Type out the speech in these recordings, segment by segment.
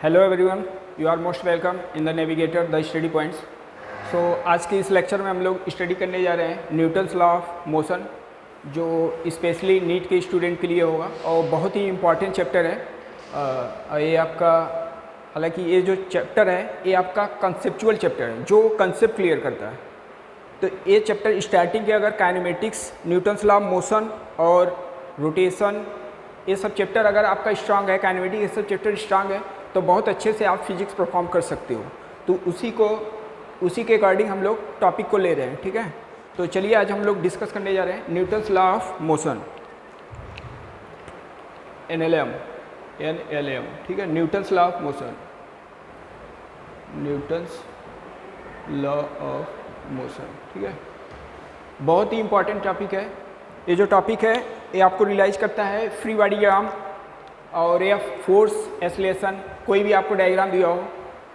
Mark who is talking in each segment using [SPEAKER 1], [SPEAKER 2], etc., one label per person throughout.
[SPEAKER 1] Hello everyone, you are most welcome in the navigator the study points. So आज के इस lecture में हम लोग स्टडी करने जा रहे हैं न्यूटन्स लॉ ऑफ मोशन, जो स्पेशली नीट के स्टूडेंट के लिए होगा और बहुत ही इम्पॉर्टेंट चैप्टर है। ये आपका, हालांकि ये जो चैप्टर है ये आपका कंसेप्चुअल चैप्टर है जो कंसेप्ट क्लियर करता है। तो ये चैप्टर स्टार्टिंग के अगर kinematics, Newton's law of motion और रोटेशन, ये सब चैप्टर अगर आपका स्ट्रांग है, काइनेमेटिक्स ये सब चैप्टर स्ट्रांग है तो बहुत अच्छे से आप फिजिक्स परफॉर्म कर सकते हो। तो उसी के अकॉर्डिंग हम लोग टॉपिक को ले रहे हैं, ठीक है। तो चलिए आज हम लोग डिस्कस करने जा रहे हैं Newton's law of motion, NLM, ठीक है। Newton's law of motion, Newton's law of motion, ठीक है। बहुत ही इंपॉर्टेंट टॉपिक है। ये जो टॉपिक है ये आपको रियलाइज करता है फ्री बॉडी डायग्राम और या फोर्स एक्सेलरेशन, कोई भी आपको डायग्राम दिया हो,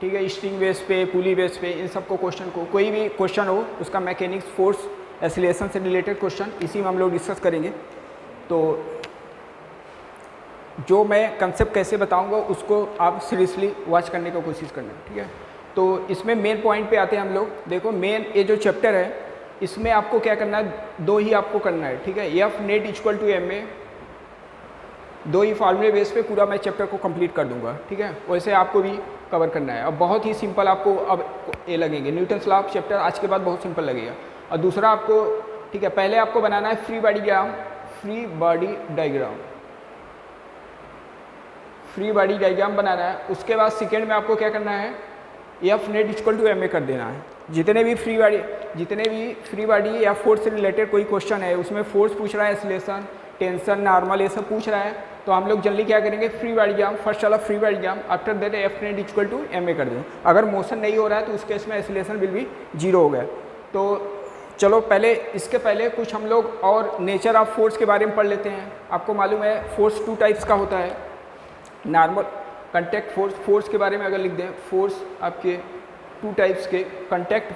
[SPEAKER 1] ठीक है, स्ट्रिंग बेस पे, पुली बेस पे, इन सब को क्वेश्चन को, कोई भी क्वेश्चन हो उसका मैकेनिक्स, फोर्स एक्सेलरेशन से रिलेटेड क्वेश्चन इसी में हम लोग डिस्कस करेंगे। तो जो मैं कंसेप्ट कैसे बताऊंगा उसको आप सीरियसली वॉच करने की कोशिश करना, ठीक है। तो इसमें मेन पॉइंट पे आते हैं हम लोग। देखो मेन ये जो चैप्टर है इसमें आपको क्या करना है, दो ही आपको करना है, ठीक है। F net equal to M A, दो ही फार्मूले बेस पे पूरा मैं चैप्टर को कंप्लीट कर दूंगा, ठीक है। वैसे आपको भी कवर करना है। अब बहुत ही सिंपल आपको अब ये लगेंगे, न्यूटन्स लॉ ऑफ चैप्टर आज के बाद बहुत सिंपल लगेगा। और दूसरा आपको, ठीक है, पहले आपको बनाना है free body diagram, free body diagram बनाना है। उसके बाद सेकेंड में आपको क्या करना है, F net equal to M A कर देना है। जितने भी फ्री बॉडी या फोर्स से रिलेटेड कोई क्वेश्चन है, उसमें फोर्स पूछ रहा है, एक्सेलरेशन, टेंशन, नॉर्मल, ये सब पूछ रहा है, तो हम लोग जल्दी क्या करेंगे, फ्री बॉडी डायग्राम, फर्स्ट वाला free body diagram, after that F net equal to M A कर दें। अगर मोशन नहीं हो रहा है तो उस केस में एक्सेलरेशन विल भी जीरो हो गया। तो चलो पहले इसके पहले कुछ हम लोग और नेचर ऑफ फोर्स के बारे में पढ़ लेते हैं। आपको मालूम है फोर्स टू टाइप्स का होता है, नॉर्मल, कॉन्टैक्ट फोर्स। फोर्स के बारे में अगर लिख दें, फोर्स आपके टू टाइप्स के, कॉन्टैक्ट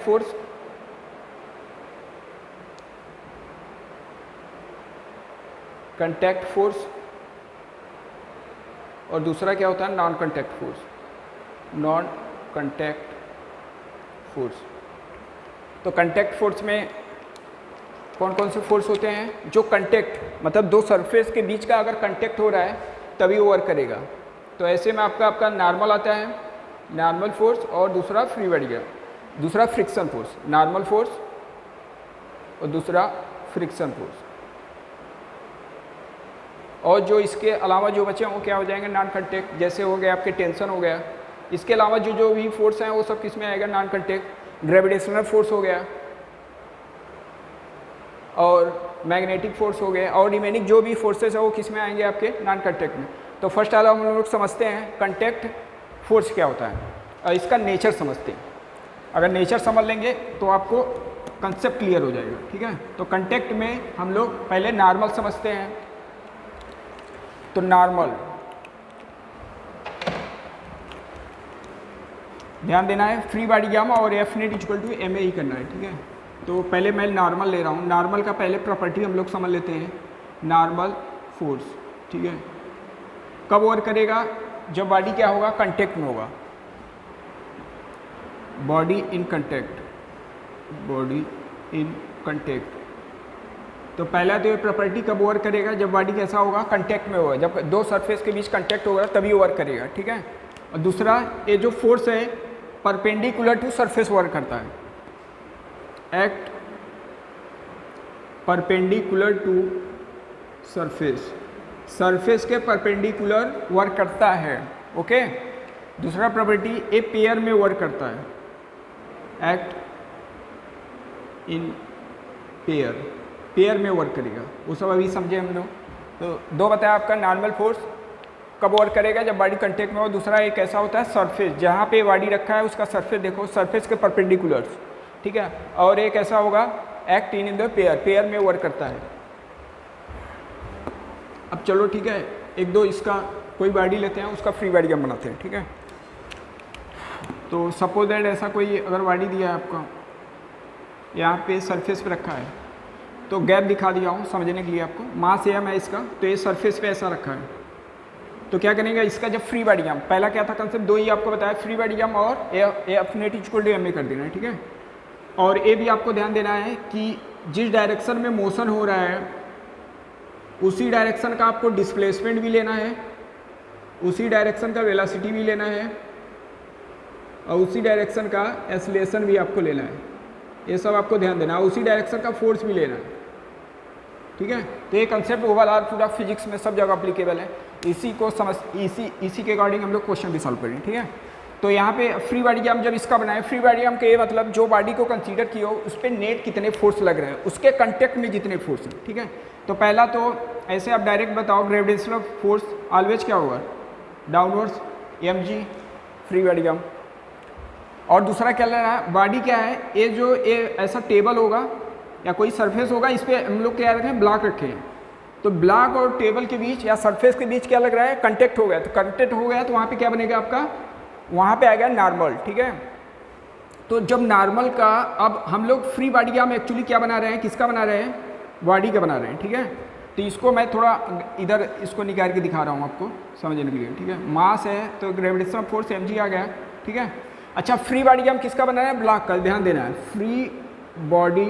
[SPEAKER 1] फोर्स और दूसरा क्या होता है, नॉन कॉन्टैक्ट फोर्स। तो कॉन्टैक्ट फोर्स में कौन कौन से फोर्स होते हैं, जो कॉन्टैक्ट मतलब दो सरफेस के बीच का अगर कॉन्टैक्ट हो रहा है तभी वो वर्क करेगा। तो ऐसे में आपका नॉर्मल आता है, नॉर्मल फोर्स, और दूसरा फ्री बॉडी का, दूसरा फ्रिक्शन फोर्स, नॉर्मल फोर्स और दूसरा फ्रिक्शन फोर्स। और जो इसके अलावा जो बचे हैं वो क्या हो जाएंगे, नॉन कॉन्टैक्ट। जैसे हो गया आपके टेंशन हो गया, इसके अलावा जो भी फोर्स हैं वो सब किस में आएगा, नॉन कॉन्टैक्ट। ग्रेविटेशनल फोर्स हो गया और मैग्नेटिक फोर्स हो गया, और रिमेनिंग जो भी फोर्सेस है वो किस में आएंगे, आपके नॉन कॉन्टैक्ट में। तो फर्स्ट वाला हम लोग समझते हैं कॉन्टैक्ट फोर्स क्या होता है और इसका नेचर समझते हैं। अगर नेचर समझ लेंगे तो आपको कंसेप्ट क्लियर हो जाएगा, ठीक है। तो कॉन्टैक्ट में हम लोग पहले नॉर्मल समझते हैं। तो नॉर्मल, ध्यान देना है, फ्री बॉडी डायग्राम और F net equal to M A ही करना है, ठीक है। तो पहले मैं नॉर्मल ले रहा हूँ। नॉर्मल का पहले प्रॉपर्टी हम लोग समझ लेते हैं, नॉर्मल फोर्स, ठीक है। कब वर्क करेगा, जब बॉडी क्या होगा, कांटेक्ट में होगा, बॉडी इन कांटेक्ट। तो पहला तो ये प्रॉपर्टी कब वर्क करेगा, जब बॉडी कैसा होगा, कांटेक्ट में होगा, जब दो सरफेस के बीच कांटेक्ट होगा तभी वर्क करेगा, ठीक है। और दूसरा, ये जो फोर्स है परपेंडिकुलर टू सरफेस वर्क करता है, एक्ट परपेंडिकुलर टू सरफेस के परपेंडिकुलर वर्क करता है, ओके। दूसरा प्रॉपर्टी, ए पेयर में वर्क करता है, एक्ट इन पेयर में वर्क करेगा, वो सब अभी समझे हम लोग। तो दो बताया आपका, नॉर्मल फोर्स कब वर्क करेगा, जब बॉडी कांटेक्ट में हो। दूसरा एक ऐसा होता है सरफेस, जहाँ पे बॉडी रखा है उसका सरफेस देखो, सरफेस के परपेंडिकुलर्स, ठीक है। और एक ऐसा होगा एक्ट इन द पेयर में वर्क करता है। अब चलो ठीक है, एक दो इसका कोई बॉडी लेते हैं, उसका फ्री बॉडी डायग्राम बनाते हैं, ठीक है। तो सपोज दैट ऐसा कोई अगर बॉडी दिया है आपका, यहाँ पे सरफेस पे रखा है, तो गैप दिखा दिया हूँ समझने के लिए आपको। मास एम है इसका, तो ये सरफेस पे ऐसा रखा है, तो क्या करेंगे इसका जब फ्री बॉडी डायग्राम, पहला क्या था कंसेप्ट, दो ही आपको बताया, फ्री बॉडी डायग्राम और A F net equal to M A कर देना है, ठीक है। और ये भी आपको ध्यान देना है कि जिस डायरेक्शन में मोशन हो रहा है उसी डायरेक्शन का आपको डिस्प्लेसमेंट भी लेना है, उसी डायरेक्शन का वेलोसिटी भी लेना है और उसी डायरेक्शन का एक्सेलरेशन भी आपको लेना है। ये सब आपको ध्यान देना है, उसी डायरेक्शन का फोर्स भी लेना है, ठीक है। तो ये कंसेप्ट ओवरऑल पूरा फिजिक्स में सब जगह अप्लीकेबल है। इसी को समझ इसी के अकॉर्डिंग हम लोग क्वेश्चन भी सॉल्व करेंगे, ठीक है। तो यहाँ पे फ्री बॉडी डायग्राम जब इसका बनाए, फ्री बॉडी डायग्राम का ये मतलब जो बॉडी को कंसीडर किया हो उस पर नेट कितने फोर्स लग रहे हैं, उसके कंटेक्ट में जितने फोर्स हैं, ठीक है। तो पहला तो ऐसे आप डायरेक्ट बताओ, ग्रेविटेशनल फोर्स ऑलवेज क्या होगा, downwards mg free body diagram. और दूसरा क्या ले रहा है, बॉडी क्या है, ये जो ये ऐसा टेबल होगा या कोई सरफेस होगा, इस पर हम लोग क्या रखें, ब्लॉक रखे हैं। तो ब्लॉक और टेबल के बीच या सरफेस के बीच क्या लग रहा है, कंटेक्ट हो गया। तो कंटेक्ट हो गया तो वहाँ पे क्या बनेगा आपका, वहाँ पे आएगा नॉर्मल, ठीक है। तो जब नॉर्मल का, अब हम लोग फ्री बॉडी डायग्राम एक्चुअली क्या बना रहे हैं, किसका बना रहे हैं, बॉडी का बना रहे हैं, ठीक है। तो इसको मैं थोड़ा इधर इसको निकाल के दिखा रहा हूँ आपको समझने के लिए, ठीक है। मास है तो ग्रेविटेशनल फोर्स mg आ गया, ठीक है। अच्छा, फ्री बॉडी डायग्राम किसका बना है, ब्लॉक का, ध्यान देना है, फ्री बॉडी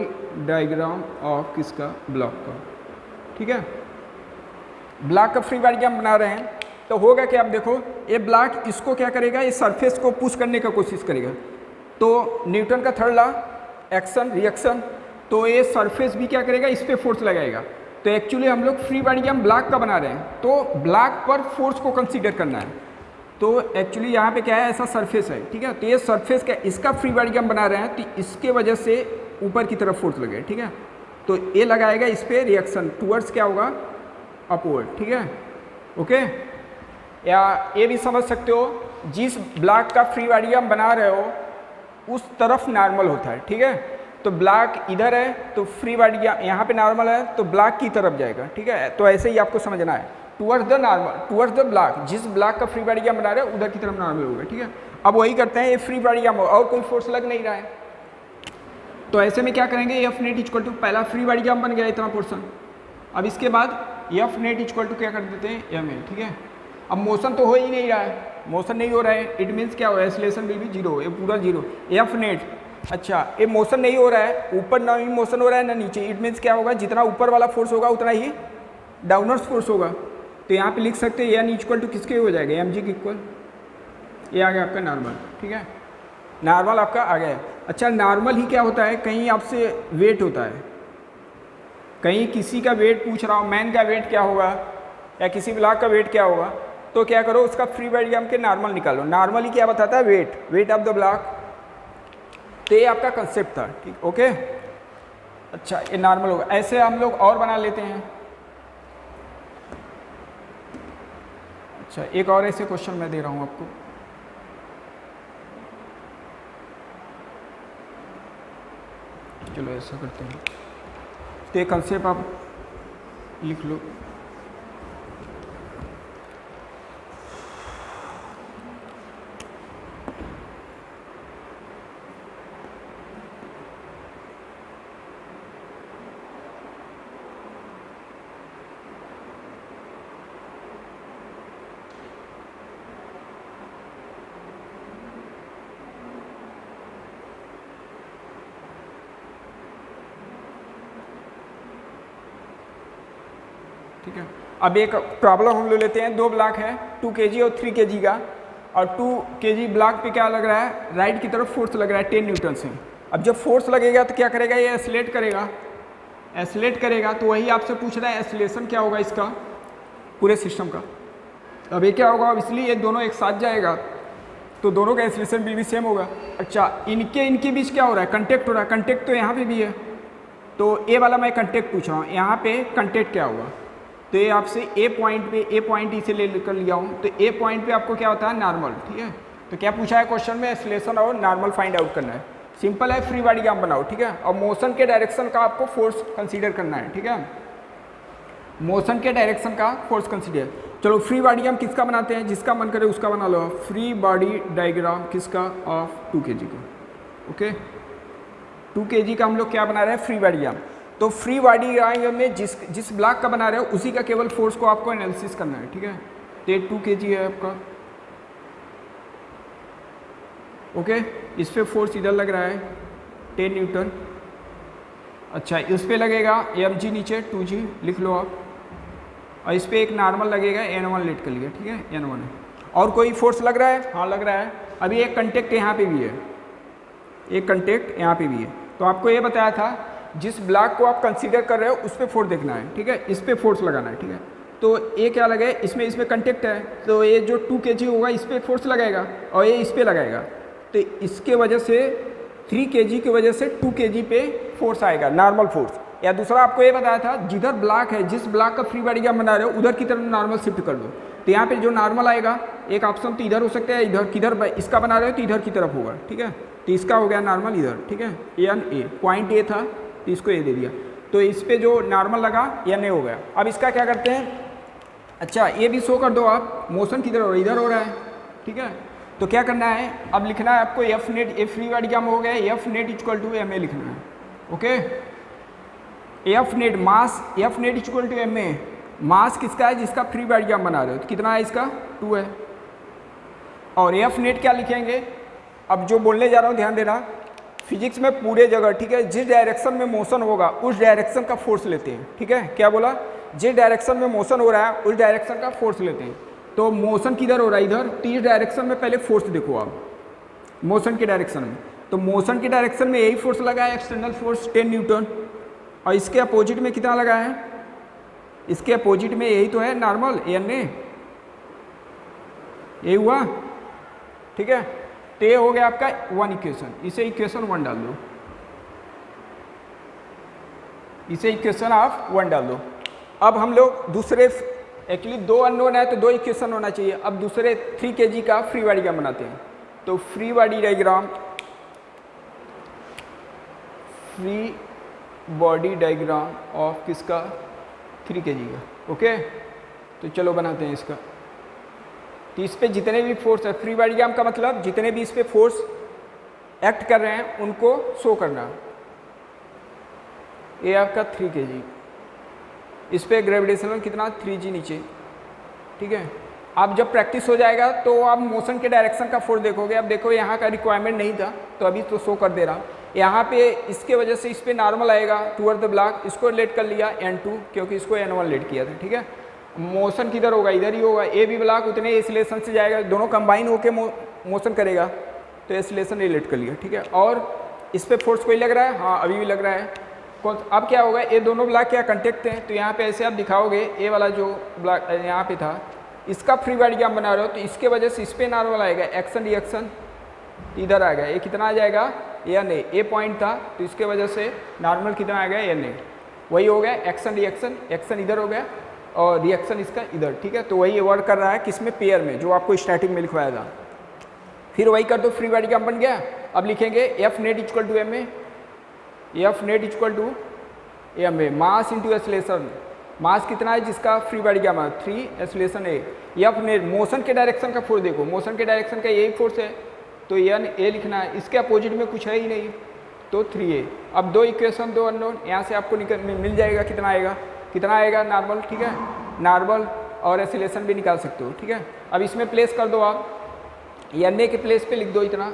[SPEAKER 1] डायग्राम ऑफ किसका, ब्लॉक का, ठीक है। ब्लॉक का फ्री बॉडी डायग्राम बना रहे हैं तो होगा क्या, आप देखो ये ब्लॉक इसको क्या करेगा, ये सरफेस को पुश करने का कोशिश करेगा। तो न्यूटन का थर्ड लॉ, एक्शन रिएक्शन, तो ये सरफेस भी क्या करेगा, इस पर फोर्स लगाएगा। तो एक्चुअली हम लोग फ्री बॉडी डायग्राम ब्लॉक का बना रहे हैं, तो ब्लॉक पर फोर्स को कंसीडर करना है। तो एक्चुअली यहाँ पे क्या है, ऐसा सरफेस है, ठीक है। तो ये सरफेस क्या, इसका फ्री बॉडी डायग्राम बना रहे हैं तो इसके वजह से ऊपर की तरफ फोर्स लगे, ठीक है। तो ये लगाएगा इस पर रिएक्शन टूवर्ड्स क्या होगा, अपवर्ड, ठीक है, ओके। या ये भी समझ सकते हो, जिस ब्लॉक का फ्री बॉडी डायग्राम बना रहे हो उस तरफ नॉर्मल होता है, ठीक है। तो ब्लॉक इधर है तो फ्री बॉडी डायग्राम यहाँ पे नॉर्मल है तो ब्लॉक की तरफ जाएगा, ठीक है। तो ऐसे ही आपको समझना है, towards the normal, towards the block, जिस ब्लॉक का फ्री बॉडी डायग्राम बना रहे हैं उधर की तरफ नॉर्मल होगा, ठीक है। अब वही करते हैं, ये फ्री बॉडी डायग्राम और कोई फोर्स लग नहीं रहा है, तो ऐसे में क्या करेंगे, एफ नेट इक्वल टू, पहला फ्री बॉडी डायग्राम बन गया इतना पोर्सन। अब इसके बाद एफ नेट इक्वल टू क्या कर देते हैं, एम ए, ठीक है। अब मोशन तो हो ही नहीं रहा है, मोशन नहीं हो रहा है, इट मीन्स क्या हो, एक्सेलरेशन विल बी जीरो, ये पूरा जीरो, एफ नेट। अच्छा, ये मोशन नहीं हो रहा है, ऊपर ना ही मोशन हो रहा है ना नीचे, इट मीन्स क्या होगा, जितना ऊपर वाला फोर्स होगा उतना ही डाउनवर्ड फोर्स होगा। तो यहाँ पे लिख सकते हैं एन इक्वल टू किसके हो जाएगा, एम जी के इक्वल, ये आ गया आपका नॉर्मल, ठीक है। नॉर्मल आपका आ गया। अच्छा, नॉर्मल ही क्या होता है, कहीं आपसे वेट होता है, कहीं किसी का वेट पूछ रहा हूँ, मैन का वेट क्या होगा या किसी ब्लॉक का वेट क्या होगा, तो क्या करो, उसका फ्री बॉडी डायग्राम के नॉर्मल निकालो। नॉर्मली क्या बताता है, वेट ऑफ द ब्लॉक। तो ये आपका कंसेप्ट था, ठीक, ओके। अच्छा, ये नॉर्मल होगा। ऐसे हम लोग और बना लेते हैं। अच्छा, एक और ऐसे क्वेश्चन मैं दे रहा हूँ आपको, चलो ऐसा करते हैं। तो ये कंसेप्ट आप लिख लो, ठीक है। अब एक प्रॉब्लम हम लोग लेते हैं, दो ब्लॉक है 2 kg और 3 kg का, और 2 kg ब्लॉक पे क्या लग रहा है, राइट की तरफ फोर्स लग रहा है 10 न्यूटन से। अब जब फोर्स लगेगा तो क्या करेगा, ये एक्सेलरेट करेगा, तो वही आपसे पूछ रहा है एक्सेलरेशन क्या होगा इसका, पूरे सिस्टम का। अब ये क्या होगा, इसलिए ये दोनों एक साथ जाएगा तो दोनों का एक्सेलरेशन भी सेम होगा। अच्छा, इनके बीच क्या हो रहा है, कंटेक्ट हो रहा है, कंटेक्ट तो यहाँ पे भी है, तो ए वाला मैं कंटेक्ट पूछ रहा हूँ, यहाँ पे कंटेक्ट क्या होगा, तो ये आपसे ए पॉइंट इसे ले कर लिया हूँ, तो ए पॉइंट पे आपको क्या होता है, नॉर्मल, ठीक है। तो क्या पूछा है क्वेश्चन में, एक्सेलरेशन और नॉर्मल फाइंड आउट करना है, सिंपल है, फ्री बॉडी डायग्राम बनाओ, ठीक है। और मोशन के डायरेक्शन का आपको फोर्स कंसीडर करना है, ठीक है, मोशन के डायरेक्शन का फोर्स कंसीडर। चलो फ्री बॉडी डायग्राम किसका बनाते हैं, जिसका मन करे उसका बना लो, फ्री बॉडी डायग्राम किसका, ऑफ 2 kg का, ओके। 2 kg का हम लोग क्या बना रहे हैं, फ्री बॉडी डायग्राम। तो फ्री बॉडी डायग्राम में जिस ब्लॉक का बना रहे हो उसी का केवल फोर्स को आपको एनालिसिस करना है, ठीक है। तो ये 2 kg है आपका। ओके, इस पे फोर्स इधर लग रहा है 10 न्यूटन। अच्छा, इस पे लगेगा mg नीचे 2g लिख लो आप, और इस पे एक नॉर्मल लगेगा N1 लेट कर लिया, ठीक है, N1 है। और कोई फोर्स लग रहा है? हाँ लग रहा है। अभी एक कंटेक्ट यहाँ पे भी है, एक कंटेक्ट यहाँ पे भी है। तो आपको ये बताया था जिस ब्लॉक को आप कंसीडर कर रहे हो उस पर फोर्स देखना है, ठीक है, इस पर फोर्स लगाना है, ठीक है। तो ये क्या लगे, इसमें कंटेक्ट है, तो ये जो 2 kg होगा इस पर फोर्स लगाएगा और ये इस पर लगाएगा, तो इसके वजह से 3 kg की वजह से 2 kg पे फोर्स आएगा, नॉर्मल फोर्स। या दूसरा आपको ये बताया था जिधर ब्लॉक है, जिस ब्लॉक का फ्री बॉडी डायग्राम बना रहे हो उधर की तरफ नॉर्मल शिफ्ट कर दो, तो यहाँ पे जो नॉर्मल आएगा एक ऑप्शन तो इधर हो सकता है, इधर किधर इसका बना रहे हो तो इधर की तरफ होगा, ठीक है। तो इसका हो गया नॉर्मल इधर, ठीक है, N पॉइंट ए था तो इसको ए दे दिया, तो इस पर जो नॉर्मल लगा N हो गया। अब इसका क्या करते हैं, अच्छा ये भी शो कर दो आप, मोशन किधर हो रहा है, इधर हो रहा है, ठीक है। तो क्या करना है, अब लिखना है आपको F net, a free body diagram हो गया, F net equal to M A लिखना है। Okay, F net mass, F net equal to M A, mass किसका है, जिसका फ्री बॉडी डायग्राम बना रहे हो, तो कितना है इसका 2 है। और एफ नेट क्या लिखेंगे, अब जो बोलने जा रहा हूँ ध्यान देना, फिजिक्स में पूरे जगह, ठीक है, जिस डायरेक्शन में मोशन होगा उस डायरेक्शन का फोर्स लेते हैं, ठीक है। क्या बोला, जिस डायरेक्शन में मोशन हो रहा है उस डायरेक्शन का फोर्स लेते हैं। तो मोशन किधर हो रहा है, इधर, तो इस डायरेक्शन में पहले फोर्स देखो आप, मोशन के डायरेक्शन में, तो मोशन के डायरेक्शन में यही फोर्स लगा है, एक्सटर्नल फोर्स 10 न्यूटन, और इसके अपोजिट में कितना लगा है, इसके अपोजिट में यही तो है नॉर्मल N ए, यही हुआ, ठीक है। तो ये हो गया आपका 1 इक्वेशन, इसे इक्वेशन 1 डाल दो, इसे इक्वेशन ऑफ 1 डाल दो। अब हम लोग दूसरे, एक्चुअली 2 अननोन है तो 2 इक्वेशन होना चाहिए। अब दूसरे 3 kg का फ्री बॉडी डायग्राम बनाते हैं। तो free body diagram, free body diagram of किसका, 3 kg का। ओके, तो चलो बनाते हैं इसका। तो इस पे जितने भी फोर्स है, फ्री बॉडी डायग्राम का मतलब जितने भी इस पे फोर्स एक्ट कर रहे हैं उनको शो करना। ये आपका 3 kg, इस पे ग्रेविटेशनल कितना 3g नीचे, ठीक है। अब जब प्रैक्टिस हो जाएगा तो आप मोशन के डायरेक्शन का फोर्स देखोगे। अब देखो यहाँ का रिक्वायरमेंट नहीं था तो अभी तो शो कर दे रहा, यहाँ पे इसके वजह से इस पे नॉर्मल आएगा टूवर्ड द ब्लॉक, इसको लेट कर लिया N2 क्योंकि इसको N1 लेट किया था, ठीक है। मोशन किधर होगा, इधर ही होगा, ए भी ब्लॉक उतने एसिलेशन से जाएगा, दोनों कंबाइन होकर मोशन करेगा, तो एसिलेशन रिलेट कर लिया, ठीक है। और इस पर फोर्स कोई लग रहा है, हाँ अभी भी लग रहा है। कौन, अब क्या होगा, ये दोनों ब्लॉक क्या कंटेक्ट हैं, तो यहाँ पे ऐसे आप दिखाओगे, ए वाला जो ब्लॉक यहाँ पे था इसका फ्री बॉडी डायग्राम बना रहे हो, तो इसके वजह से इस पर नॉर्मल आएगा, एक्शन रिएक्शन इधर आ गया, ये कितना आ जाएगा N ए, ए पॉइंट था तो इसके वजह से नॉर्मल कितना आ गया N ए, वही हो गया एक्शन रिएक्शन, एक्शन इधर हो गया और रिएक्शन इसका इधर, ठीक है। तो वही वर्क कर रहा है किसमें, पेयर में, जो आपको स्टार्टिंग में लिखवाया था। फिर वही कर दो, फ्री बॉडी डायग्राम बन गया। अब लिखेंगे F net equal to M A, F net equal to M A, mass into acceleration, mass कितना है जिसका फ्री बॉडी डायग्राम है 3, acceleration A. F net motion के डायरेक्शन का फोर्स देखो, मोशन के डायरेक्शन का यही फोर्स है तो N ए लिखना है, इसके अपोजिट में कुछ है ही नहीं तो 3a। अब 2 इक्वेशन 2 अननोन, यहाँ से आपको मिल जाएगा कितना आएगा नॉर्मल, ठीक है, नॉर्मल और एक्सीलरेशन भी निकाल सकते हो, ठीक है। अब इसमें प्लेस कर दो आप, N ए के प्लेस पे लिख दो, इतना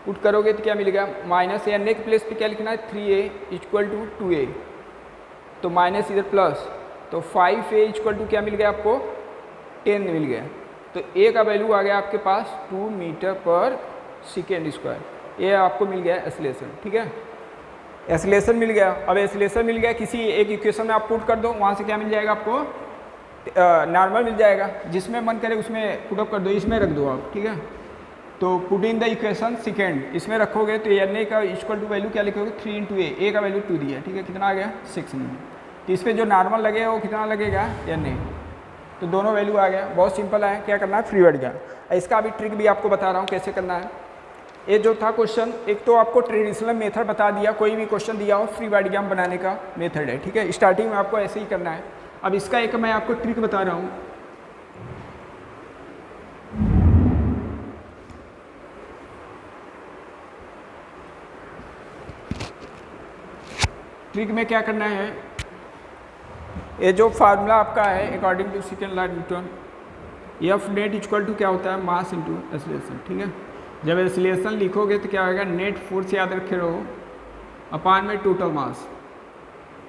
[SPEAKER 1] पुट करोगे तो क्या मिलेगा, माइनस N ए के प्लेस पे क्या लिखना है 3a इक्वल टू 2a, तो माइनस इधर प्लस, तो 5a इक्वल टू क्या मिल गया आपको 10 मिल गया। तो a का वैल्यू आ गया आपके पास 2 मीटर पर सेकेंड स्क्वायर, ये आपको मिल गया एक्सीलरेशन, ठीक है, एक्सीलरेशन मिल गया। अब एक्सीलरेशन मिल गया, किसी एक इक्वेशन में आप पुट कर दो, वहाँ से क्या मिल जाएगा आपको, नॉर्मल मिल जाएगा, जिसमें मन करे उसमें पुटअप कर दो, इसमें रख दो आप, ठीक है। तो put in the equation second, इसमें रखोगे तो N ए का इक्वल टू वैल्यू क्या लिखोगे 3 इंटू ए का वैल्यू 2 दिया, ठीक है, कितना आ गया 6 में। तो इस पर जो नॉर्मल लगेगा वो कितना लगेगा N ए, तो दोनों वैल्यू आ गया। बहुत सिंपल है, क्या करना है फ्री बॉडी डायग्राम। इसका अभी ट्रिक भी आपको बता रहा हूँ कैसे करना है। ये जो था क्वेश्चन, एक तो आपको ट्रेडिशनल मेथड बता दिया, कोई भी क्वेश्चन दिया हो फ्री बॉडी डायग्राम बनाने का मेथड है, ठीक है, स्टार्टिंग में आपको ऐसे ही करना है। अब इसका एक मैं आपको ट्रिक बता रहा हूँ। ट्रिक में क्या करना है, ये जो फार्मूला आपका है according to second law Newton, F net equal to क्या होता है, मास इंटू एक्सीलरेशन, ठीक है। जब एक्सीलरेशन लिखोगे तो क्या होगा, नेट फोर्स याद रखे रहो अपान में टोटल मास,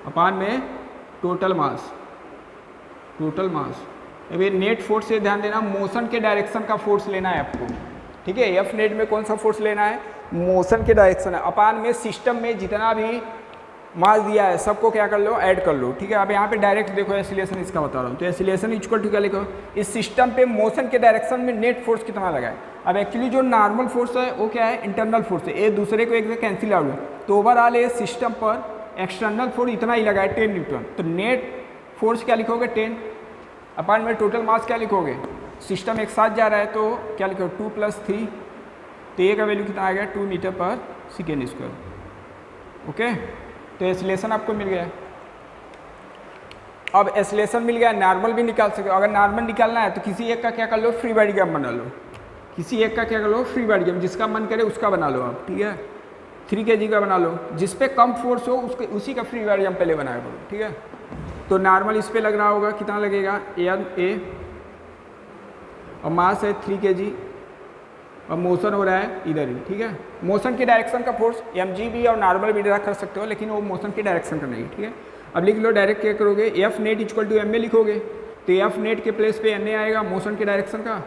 [SPEAKER 1] अपान में टोटल मास, टोटल मास। अभी नेट फोर्स से ध्यान देना, मोशन के डायरेक्शन का फोर्स लेना है आपको, ठीक है। एफ नेट में कौन सा फोर्स लेना है, मोशन के डायरेक्शन है, अपान में सिस्टम में जितना भी मास दिया है सबको क्या कर लो, ऐड कर लो, ठीक है। अब यहाँ पे डायरेक्ट देखो एक्सीलरेशन इसका बता रहा हूँ, तो एक्सीलरेशन इक्वल टू क्या लिखो, इस सिस्टम पे मोशन के डायरेक्शन में नेट फोर्स कितना लगा है। अब एक्चुअली जो नॉर्मल फोर्स है वो क्या है, इंटरनल फोर्स है, एक दूसरे को एक से कैंसिल आउट है, तो ओवरऑल ये सिस्टम पर एक्सटर्नल फोर्स इतना ही लगा है 10 न्यूटन, तो नेट फोर्स क्या लिखोगे 10, अपान में टोटल मास क्या लिखोगे, सिस्टम एक साथ जा रहा है तो क्या लिखोगे 2 + 3, तो ए का वैल्यू कितना आ गया 2 मीटर पर सेकेंड स्क्वायर, ओके। तो एक्सीलरेशन आपको मिल गया। अब एक्सीलरेशन मिल गया, नॉर्मल भी निकाल सकते हो, अगर नॉर्मल निकालना है तो किसी एक का क्या कर लो, फ्री बॉडी ग्राफ बना लो, किसी एक का क्या कर लो, फ्री बॉडी ग्राफ, जिसका मन करे उसका बना लो आप, ठीक है। 3 kg का बना लो, जिस पे कम फोर्स हो उसके उसी का फ्री बॉडी ग्राफ पहले बनाया करो, ठीक है। तो नॉर्मल इस पे लग रहा होगा, कितना लगेगा ए, और मास है 3 kg, और मोशन हो रहा है इधर ही, ठीक है। मोशन की डायरेक्शन का फोर्स mg भी और नॉर्मल भी ड्रा कर सकते हो, लेकिन वो मोशन की डायरेक्शन का नहीं, ठीक है। अब लिख लो, डायरेक्ट क्या करोगे, F net equal to M A लिखोगे, तो एफ नेट के प्लेस पे एन ए आएगा, मोशन की डायरेक्शन का,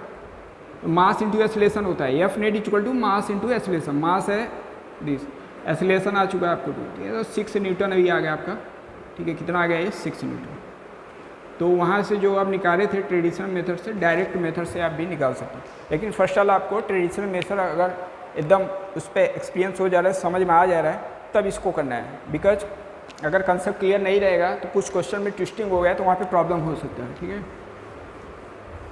[SPEAKER 1] तो मास इंटू एक्सीलरेशन होता है, F net equal to mass into acceleration, mass है दिस, एक्सीलरेशन आ चुका है आपको 2, ठीक है। तो 6 न्यूटन अभी आ गया आपका, ठीक है। कितना आ गया ये 6 न्यूटन। तो वहाँ से जो आप निकाले थे ट्रेडिशनल मेथड से, डायरेक्ट मेथड से आप भी निकाल सकते हो, लेकिन फर्स्ट वाला आपको ट्रेडिशनल मेथड अगर एकदम उस पर एक्सपीरियंस हो जा रहा है, समझ में आ जा रहा है, तब इसको करना है। बिकॉज अगर कंसेप्ट क्लियर नहीं रहेगा तो कुछ क्वेश्चन में ट्विस्टिंग हो गया तो वहाँ पे प्रॉब्लम हो सकता है, ठीक है।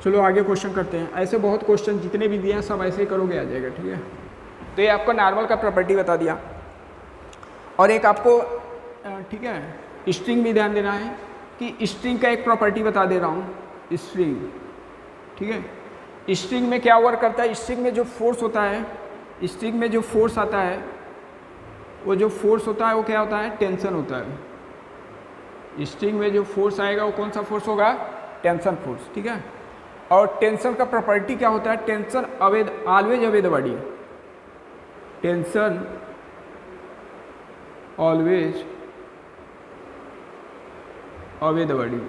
[SPEAKER 1] चलो आगे क्वेश्चन करते हैं। ऐसे बहुत क्वेश्चन जितने भी दिए हैं सब ऐसे ही करोगे, आ जाएगा, ठीक है। तो ये आपको नॉर्मल का प्रॉपर्टी बता दिया, और एक आपको ठीक है स्ट्रिंग भी ध्यान देना है कि स्ट्रिंग का एक प्रॉपर्टी बता दे रहा हूँ, स्ट्रिंग, ठीक है। स्ट्रिंग में क्या वर्क करता है, स्ट्रिंग में जो फोर्स होता है, स्ट्रिंग में जो फोर्स आता है, वो जो फोर्स होता है वो क्या होता है, टेंशन होता है। स्ट्रिंग में जो फोर्स आएगा वो कौन सा फोर्स होगा, टेंशन फोर्स, ठीक है। और टेंशन का प्रॉपर्टी क्या होता है, tension always away the body, tension always away the body,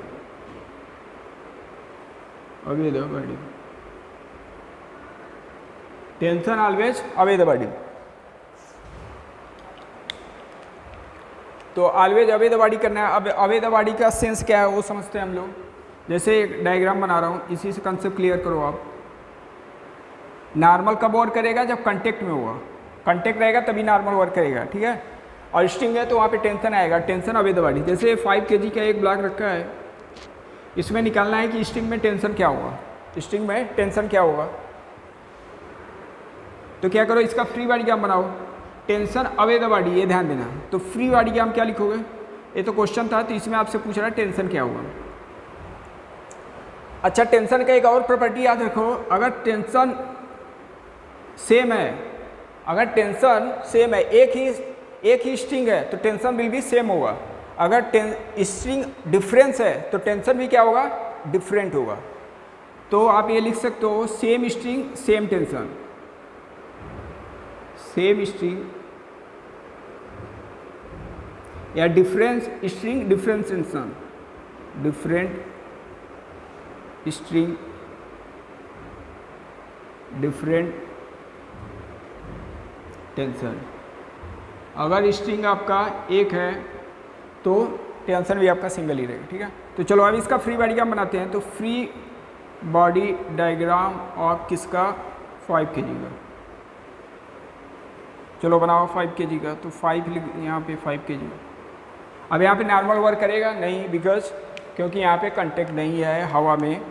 [SPEAKER 1] away the body, tension always away the body. तो ऑलवेज अवे द बॉडी करना है। अब अवे द बॉडी का सेंस क्या है वो समझते हैं हम लोग। जैसे एक डायग्राम बना रहा हूँ, इसी से कंसेप्ट क्लियर करो आप। नॉर्मल कब वर्क करेगा, जब कांटेक्ट में होगा, कांटेक्ट रहेगा तभी नॉर्मल वर्क करेगा, ठीक है। और स्ट्रिंग है तो वहाँ पे टेंशन आएगा, टेंशन अवे द बॉडी। जैसे 5 kg का एक ब्लॉक रखा है, इसमें निकालना है कि स्ट्रिंग में टेंशन क्या होगा, स्ट्रिंग में टेंशन क्या होगा। तो क्या करो, इसका फ्री बॉडी ग्राफ बनाओ, टेंशन अवे द बॉडी, ये ध्यान देना। तो फ्री बॉडी ग्राफ क्या लिखोगे, ये तो क्वेश्चन था तो इसमें आपसे पूछ रहा है टेंशन क्या होगा। अच्छा, टेंशन का एक और प्रॉपर्टी याद रखो, अगर टेंशन सेम है, अगर टेंशन सेम है, एक ही स्ट्रिंग है तो टेंशन विल भी सेम होगा। अगर स्ट्रिंग डिफरेंस है तो टेंशन भी क्या होगा, डिफरेंट होगा। तो आप ये लिख सकते हो, same string same tension, same string, या difference string difference tension, different string different tension. अगर स्ट्रिंग आपका एक है तो टेंशन भी आपका सिंगल ही रहेगा, ठीक है। तो चलो अब इसका फ्री बॉडी डायग्राम बनाते हैं। तो फ्री बॉडी डायग्राम और किसका, 5 kg का। चलो बनाओ 5 kg का। तो 5 यहाँ पे 5 kg। अब यहाँ पे नॉर्मल वर्क करेगा नहीं, बिकॉज क्योंकि यहाँ पे कांटेक्ट नहीं है, हवा में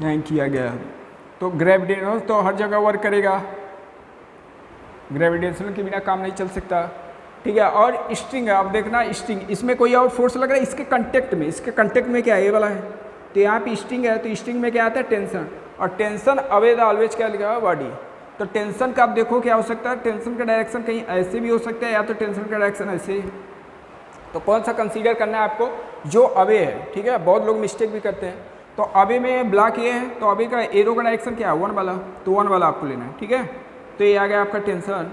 [SPEAKER 1] नहीं किया गया है। तो ग्रेविटेशनल तो हर जगह वर्क करेगा, ग्रेविटेशनल के बिना काम नहीं चल सकता, ठीक है। और स्ट्रिंग है, अब देखना स्ट्रिंग, इसमें कोई और फोर्स लग रहा है, इसके कांटेक्ट में, इसके कांटेक्ट में क्या है, ये वाला है। तो यहाँ पे स्ट्रिंग है, तो स्ट्रिंग में क्या आता है, टेंशन। और टेंशन अवे द ऑलवेज क्या लिखा है, बॉडी। तो टेंशन का आप देखो क्या हो सकता है, टेंशन का डायरेक्शन कहीं ऐसे भी हो सकता है, या तो टेंशन का डायरेक्शन ऐसे। तो कौन सा कंसीडर करना है आपको, जो अवे है, ठीक है। बहुत लोग मिस्टेक भी करते हैं, तो अबे में ब्लॉक ये है, तो अबे का एरो का डायरेक्शन क्या है 1 वाला, तो 1 वाला आपको लेना है, ठीक है। तो ये आ गया आपका टेंशन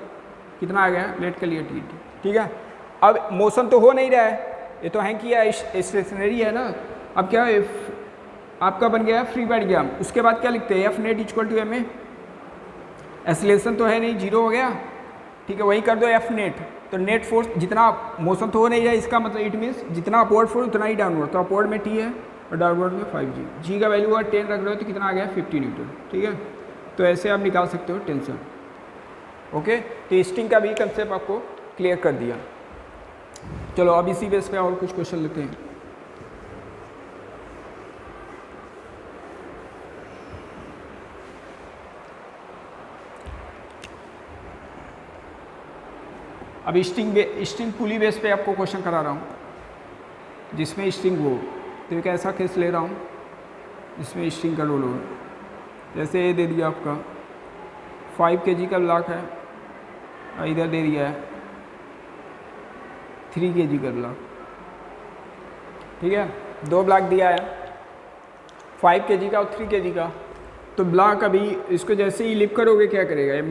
[SPEAKER 1] कितना आ गया, लेट के लिए टी, ठीक है। अब मोशन तो हो नहीं रहा है, ये तो है कि स्टेशनरी है ना। अब क्या है आपका बन गया फ्री बॉडी डायग्राम। उसके बाद क्या लिखते हैं, F net equal to M A, acceleration तो है नहीं, 0 हो गया, ठीक है। वही कर दो एफ नेट, तो नेट फोर्स जितना मोशन तो हो नहीं रहा है, इसका मतलब इट मीन्स जितना अपवर्ड फोर्स उतना ही डाउनवर्ड, तो अपवर्ड में टी है और डाउनवर्ड में 5G। जी का वैल्यू अगर 10 रख रहे हो तो कितना आ गया 50 न्यूटन, ठीक है। तो ऐसे आप निकाल सकते हो टेंशन, ओके। तो स्टिंग का भी कंसेप्ट आपको क्लियर कर दिया। चलो अब इसी बेस पे और कुछ क्वेश्चन लेते हैं। अब स्टिंग पुली बेस पे आपको क्वेश्चन करा रहा हूँ, जिसमें स्टिंग हो, तो एक ऐसा केस ले रहा हूँ जिसमें स्टिंग का रोल हो। जैसे ये दे दिया आपका 5 kg का ब्लॉक है, और इधर दे दिया है 3 kg का ब्लॉक, ठीक है। 2 ब्लॉक दिया है 5 kg का और 3 kg का। तो ब्लॉक अभी इसको जैसे ही लिफ्ट करोगे क्या करेगा, ये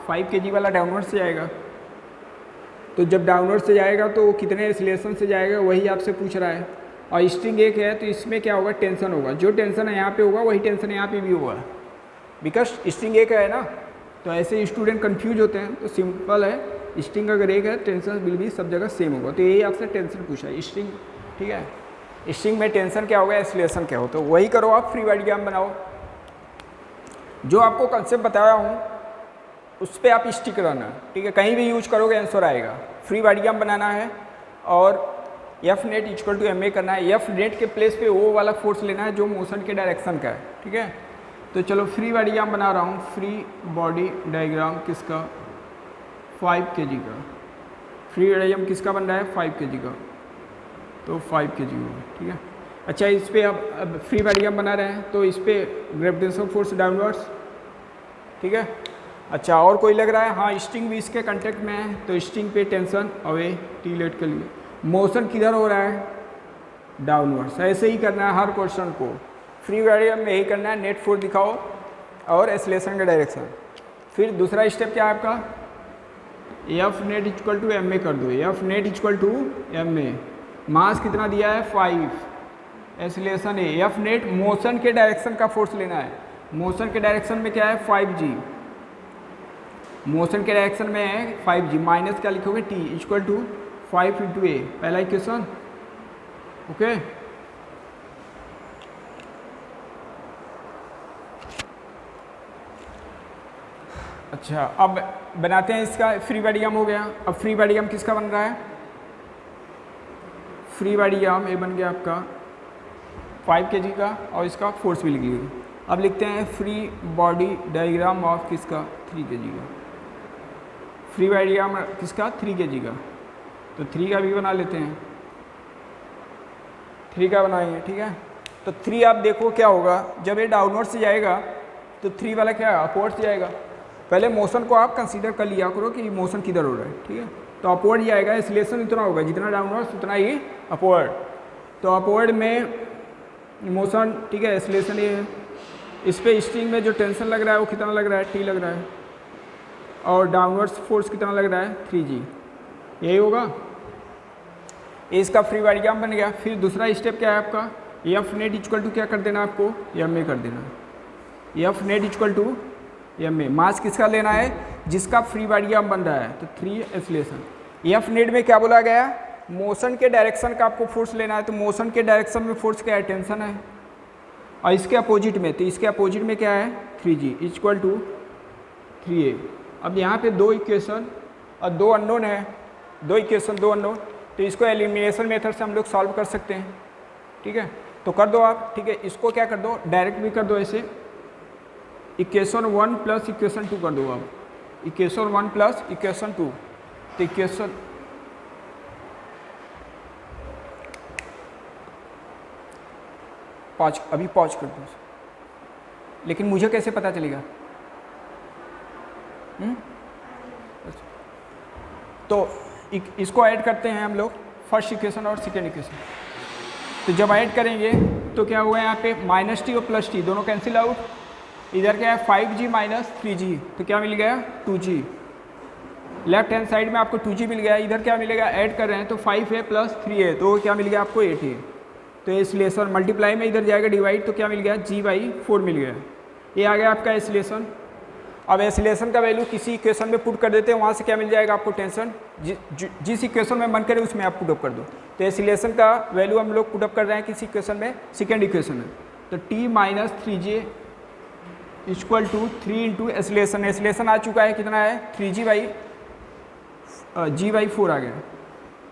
[SPEAKER 1] 5 kg वाला डाउनवर्ड से जाएगा। तो जब डाउनवर्ड से जाएगा तो कितने एक्सीलरेशन से जाएगा वही आपसे पूछ रहा है। और स्ट्रिंग एक है तो इसमें क्या होगा, टेंशन होगा। जो टेंशन है यहाँ पे होगा वही टेंशन यहाँ पे भी होगा, बिकॉज स्ट्रिंग एक है ना। तो ऐसे स्टूडेंट कंफ्यूज होते हैं, तो सिंपल है, स्ट्रिंग अगर एक है टेंशन बिल भी सब जगह सेम होगा। तो यही आपसे टेंशन पूछा है स्ट्रिंग, ठीक है। स्ट्रिंग में टेंशन क्या होगा, एक्सीलरेशन क्या हो, तो वही करो आप, फ्री बॉडी डायग्राम बनाओ। जो आपको कंसेप्ट बताया हूँ उस पर आप स्टिक रहना, ठीक है। कहीं भी यूज करोगे आंसर आएगा। फ्री बॉडी डायग्राम बनाना है और F net equal to M A करना है। एफ नेट के प्लेस पे वो वाला फोर्स लेना है जो मोशन के डायरेक्शन का है, ठीक है। तो चलो फ्री बॉडी डायग्राम बना रहा हूँ। फ्री बॉडी डायग्राम किसका, 5 kg का। फ्री बॉडी डायग्राम किसका बन रहा है, 5 kg का, तो 5 kg होगा, ठीक है। अच्छा, इस पर अब फ्री बॉडी डायग्राम बना रहे हैं, तो इस पर ग्रेविटेशनल फोर्स डाउनवर्ड्स, ठीक है। अच्छा, और कोई लग रहा है, हाँ स्ट्रिंग भी इसके कांटेक्ट में है, तो स्ट्रिंग पे टेंशन अवे टी लेट के लिए। मोशन किधर हो रहा है, डाउनवर्ड्स। ऐसे ही करना है हर क्वेश्चन को। फ्री बॉडी डायग्राम में यही करना है, नेट फोर्स दिखाओ और एक्सीलरेशन का डायरेक्शन। फिर दूसरा स्टेप क्या है आपका, F net equal to M A कर दो। F net equal to M A, mass कितना दिया है 5, एक्सीलरेशन है। एफ नेट मोशन के डायरेक्शन का फोर्स लेना है। मोशन के डायरेक्शन में क्या है 5G, मोशन के डायरेक्शन में है 5G, माइनस क्या लिखोगे टी इक्वल टू 5 इंटू ए, पहला इक्वेशन, ओके। अच्छा, अब बनाते हैं इसका फ्री बॉडी डायग्राम हो गया। अब फ्री बॉडी डायग्राम किसका बन रहा है, फ्री बॉडी डायग्राम ये बन गया आपका 5 kg का, और इसका फोर्स भी लिख लीजिए। अब लिखते हैं फ्री बॉडी डायग्राम ऑफ किसका, 3 kg का। फ्री बॉडी डायग्राम किसका, 3 kg का, तो 3 का भी बना लेते हैं, 3 का बनाएंगे, ठीक है। तो 3 आप देखो क्या होगा, जब ये डाउनवर्ड से जाएगा तो 3 वाला क्या है, अपवर्ड से जाएगा। पहले मोशन को आप कंसीडर कर लिया करो कि मोशन किधर हो रहा है, ठीक है। तो अपवर्ड जाएगा, एक्सीलरेशन इतना होगा, जितना डाउनवर्ड उतना ही अपवर्ड। तो अपवर्ड में मोशन, ठीक है, एक्सीलरेशन ये है। इस पे स्ट्रिंग में जो टेंशन लग रहा है वो कितना लग रहा है, टी लग रहा है, और डाउनवर्ड फोर्स कितना लग रहा है 3G, यही होगा। इसका फ्री बॉडी डायग्राम बन गया। फिर दूसरा स्टेप क्या है आपका, एफ नेट इक्वल टू क्या कर देना आपको, एम ए कर देना। F net equal to M A, mass किसका लेना है, जिसका फ्री बॉडी डायग्राम बन रहा है, तो 3 एक्सीलरेशन। एफ नेट में क्या बोला गया, मोशन के डायरेक्शन का आपको फोर्स लेना है। तो मोशन के डायरेक्शन में फोर्स क्या है, टेंशन है, और इसके अपोजिट में, तो इसके अपोजिट में क्या है 3G इक्वल टू 3A। अब यहाँ पे 2 इक्वेशन और 2 अननोन है, 2 इक्वेशन 2 अननोन, तो इसको एलिमिनेशन मेथड से हम लोग सॉल्व कर सकते हैं, ठीक है। तो कर दो आप, ठीक है। इसको क्या कर दो, डायरेक्ट भी कर दो ऐसे, इक्वेशन 1 प्लस इक्वेशन 2 कर दो आप, इक्वेशन 1 प्लस इक्वेशन 2। तो इक्वेशन पॉज, अभी पॉज कर दो, लेकिन मुझे कैसे पता चलेगा, तो इसको ऐड करते हैं हम लोग, फर्स्ट इक्वेशन और सेकेंड इक्वेशन। तो जब ऐड करेंगे तो क्या हुआ यहाँ पे माइनस टी और प्लस टी दोनों कैंसिल आउट, इधर क्या है 5g माइनस 3g, तो क्या मिल गया 2g। लेफ्ट हैंड साइड में आपको 2g मिल गया, इधर क्या मिलेगा ऐड कर रहे हैं तो 5 है प्लस 3 है, तो क्या मिल गया आपको 8 है। तो एसिलेशन मल्टीप्लाई में इधर जाएगा डिवाइड, तो क्या मिल गया g/4 मिल गया। ये आ गया आपका एसिलेशन। अब एसिलेशन का वैल्यू किसी इक्वेशन में पुट कर देते हैं, वहाँ से क्या मिल जाएगा आपको टेंशन, जिस इक्वेशन में मन करे उसमें आप पुटअप कर दो। तो एसिलेशन का वैल्यू हम लोग पुटअप कर रहे हैं किसी इक्वेशन में, सेकेंड इक्वेशन में, तो t minus 3j equal to 3 into acceleration. Acceleration आ चुका है कितना है 3g/4 आ गया,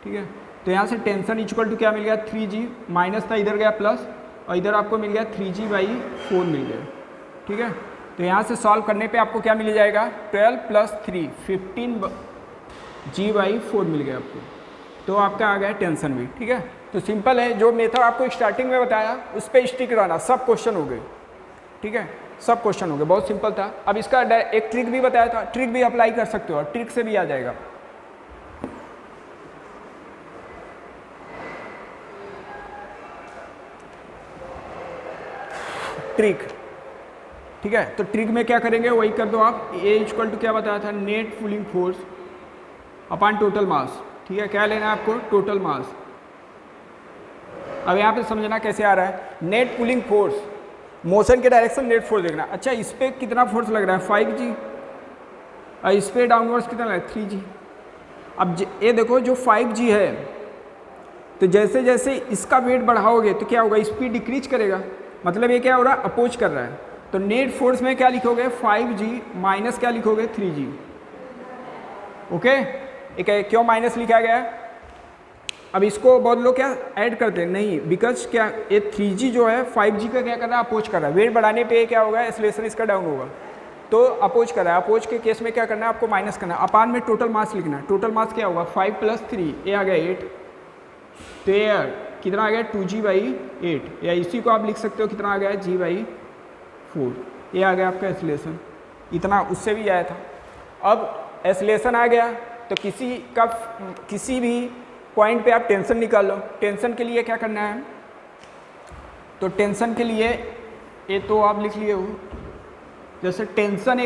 [SPEAKER 1] ठीक है। तो यहाँ से टेंशन इक्वल टू क्या मिल गया 3g, माइनस था इधर गया प्लस, और इधर आपको मिल गया 3g/4 मिल गया, ठीक है। तो यहाँ से सॉल्व करने पे आपको क्या मिल जाएगा 12 प्लस 3 15g/4 मिल गया आपको। तो आपका आ गया टेंशन भी, ठीक है। तो सिंपल है, जो मेथड आपको स्टार्टिंग में बताया उस पर स्टिक रहना, सब क्वेश्चन हो गए, ठीक है, सब क्वेश्चन हो गए, बहुत सिंपल था। अब इसका एक ट्रिक भी बताया था, ट्रिक भी अप्लाई कर सकते हो और ट्रिक से भी आ जाएगा। ट्रिक, ठीक है। तो ट्रिक में क्या करेंगे वही कर दो आप। ए इक्वल टू क्या बताया था net pulling force upon total mass, ठीक है। क्या लेना है आपको टोटल मास। अब यहाँ पे समझना कैसे आ रहा है, नेट पुलिंग फोर्स मोशन के डायरेक्शन नेट फोर्स देखना। अच्छा इस पर कितना फोर्स लग रहा है 5g, और इस पर डाउनवर्ड्स कितना लग रहा है 3g। अब ये देखो जो 5g है, तो जैसे जैसे इसका वेट बढ़ाओगे तो क्या होगा स्पीड डिक्रीज करेगा, मतलब ये क्या हो रहा है अपोज कर रहा है। तो नेट फोर्स में क्या लिखोगे 5g माइनस क्या लिखोगे 3g, ओके। एक क्यों माइनस लिखा गया है, अब इसको बहुत लोग क्या ऐड करते हैं, नहीं, बिकॉज क्या ये 3g जो है 5g का क्या कर रहा है अपोज कर रहा है। वेट बढ़ाने पे क्या होगा एक्सेलरेशन इसका डाउन होगा, तो अपोज कर रहा है। अपोज के केस में क्या करना है आपको माइनस करना है, अपान में टोटल मास लिखना है। टोटल मास क्या होगा 5 प्लस 3, ये आ गया 8, तो ये कितना आ गया 2g/8, या इसी को आप लिख सकते हो कितना आ गया g/4, ये आ गया आपका एक्सेलरेशन। इतना उससे भी आया था। अब एक्सेलरेशन आ गया तो किसी भी पॉइंट पे आप टेंशन निकाल लो। टेंशन के लिए क्या करना है, तो टेंशन के लिए ये तो आप लिख लिए हो, जैसे टेंशन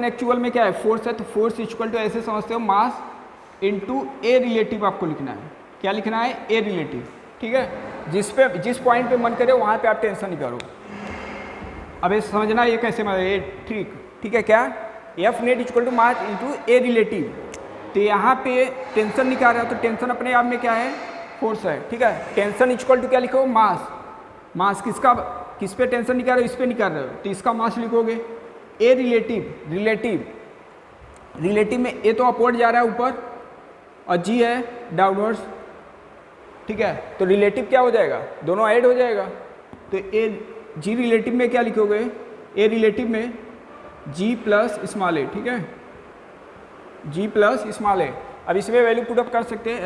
[SPEAKER 1] एक्चुअल में क्या है फोर्स है, तो फोर्स इक्वल टू ऐसे समझते हो मास इनटू ए रिलेटिव आपको लिखना है। क्या लिखना है ए रिलेटिव, ठीक है। जिस पॉइंट पे मन करे वहाँ पे आप टेंशन निकालो। अब ये समझना ये कैसे मतलब ये ट्रिक, ठीक है। क्या F net equal to mass into A relative, तो यहाँ पे टेंशन निकाल रहा है, तो टेंशन अपने आप में क्या है फोर्स है, ठीक है। टेंशन इक्वल टू क्या लिखो मास, मास किस पे टेंशन निकाल रहे हो इस पे निकाल रहे हो, तो इसका मास लिखोगे। ए रिलेटिव में ए तो अपवर्ड जा रहा है ऊपर और जी है डाउनवर्ड्स, ठीक है। तो रिलेटिव क्या हो जाएगा दोनों ऐड हो जाएगा, तो ए जी रिलेटिव में क्या लिखोगे ए रिलेटिव में जी प्लस स्मॉल ए, ठीक है, जी प्लस स्मॉल ए। अब इसमें वैल्यू पुटअप कर सकते हैं।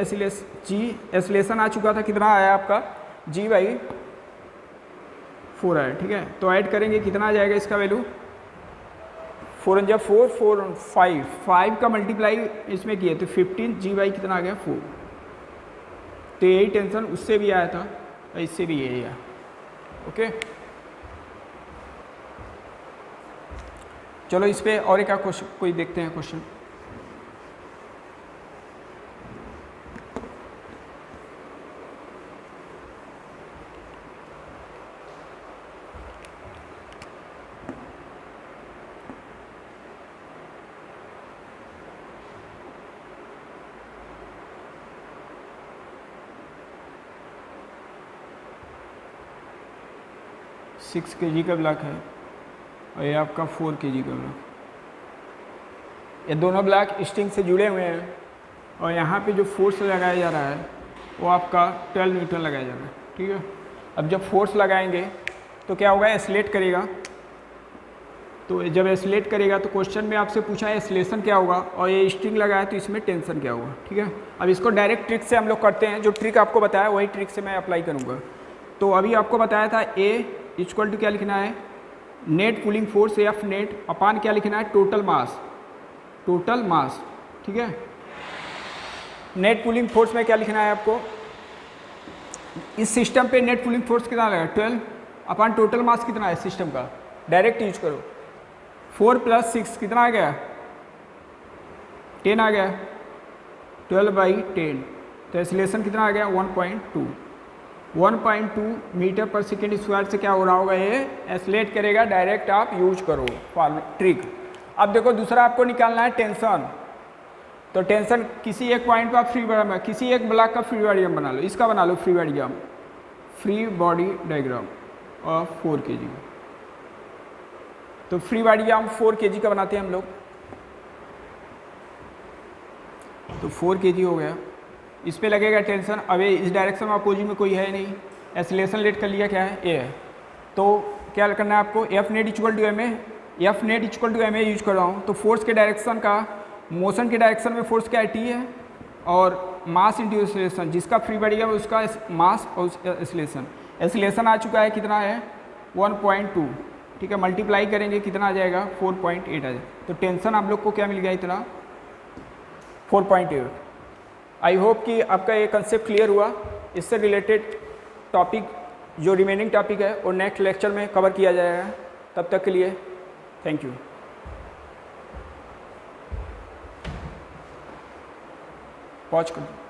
[SPEAKER 1] एसिलेशन आ चुका था, कितना आया आपका g/4 आया, ठीक है। तो ऐड करेंगे कितना आ जाएगा इसका वैल्यू 4 × 4 4 5 का मल्टीप्लाई इसमें किए तो 15 g/ कितना आ गया 4। तो यही टेंशन उससे भी आया था और इससे भी यही आया, ओके। चलो इस पर और एक क्वेश्चन कोई देखते हैं क्वेश्चन। सिक्स kg का ब्लॉक है और ये आपका 4 kg का ब्लॉक। ये दोनों ब्लॉक स्ट्रिंग से जुड़े हुए हैं और यहाँ पे जो फोर्स लगाया जा रहा है वो आपका 12 न्यूटन लगाया जा रहा है, ठीक है। अब जब फोर्स लगाएंगे तो क्या होगा एसिलेट करेगा, तो जब एसिलेट करेगा तो क्वेश्चन में आपसे पूछा है एसिलेशन क्या होगा और ये स्ट्रिंग लगाया तो इसमें टेंशन क्या होगा, ठीक है। अब इसको डायरेक्ट ट्रिक से हम लोग करते हैं, जो ट्रिक आपको बताया वही ट्रिक से मैं अप्लाई करूँगा। तो अभी आपको बताया था ए इक्वल टू क्या लिखना है net pulling force F net upon क्या लिखना है टोटल मास, ठीक है। नेट पुलिंग फोर्स में क्या लिखना है आपको इस सिस्टम पे नेट पुलिंग फोर्स कितना लगेगा 12 अपन टोटल मास कितना है सिस्टम का, डायरेक्ट यूज करो। 4 + 6 कितना आ गया 10 आ गया, 12/10। तो एक्सीलरेशन कितना आ गया 1.2 मीटर पर सेकेंड स्क्वायर से क्या हो रहा होगा, ये एक्सलेट करेगा। डायरेक्ट आप यूज करो ट्रिक। अब देखो दूसरा आपको निकालना है टेंशन। तो टेंशन किसी एक पॉइंट पर आप फ्री बॉडी, किसी एक ब्लॉक का फ्री बॉडी डायग्राम बना लो, इसका बना लो free body diagram of 4 kg। तो फ्री बॉडी डायग्राम 4 kg का बनाते हैं हम लोग। तो 4 kg हो गया, इस पे लगेगा टेंशन। अब इस डायरेक्शन में अपोजिट में कोई है नहीं, एक्सीलरेशन लेट कर लिया क्या है ए है। तो क्या करना है आपको, F net equal to ma use कर रहा हूँ। तो फोर्स के डायरेक्शन का, मोशन के डायरेक्शन में फोर्स क्या है T है, और मास इंटू एक्सीलरेशन, जिसका फ्री बॉडी है उसका मास और एक्सीलरेशन आ चुका है कितना है 1.2, ठीक है। मल्टीप्लाई करेंगे कितना आ जाएगा 4.8 आ जाएगा। तो टेंशन आप लोग को क्या मिल गया इतना 4.8। आई होप कि आपका ये कंसेप्ट क्लियर हुआ। इससे रिलेटेड टॉपिक जो रिमेनिंग टॉपिक है वो नेक्स्ट लेक्चर में कवर किया जाएगा। तब तक के लिए थैंक यू। पॉज कर दो।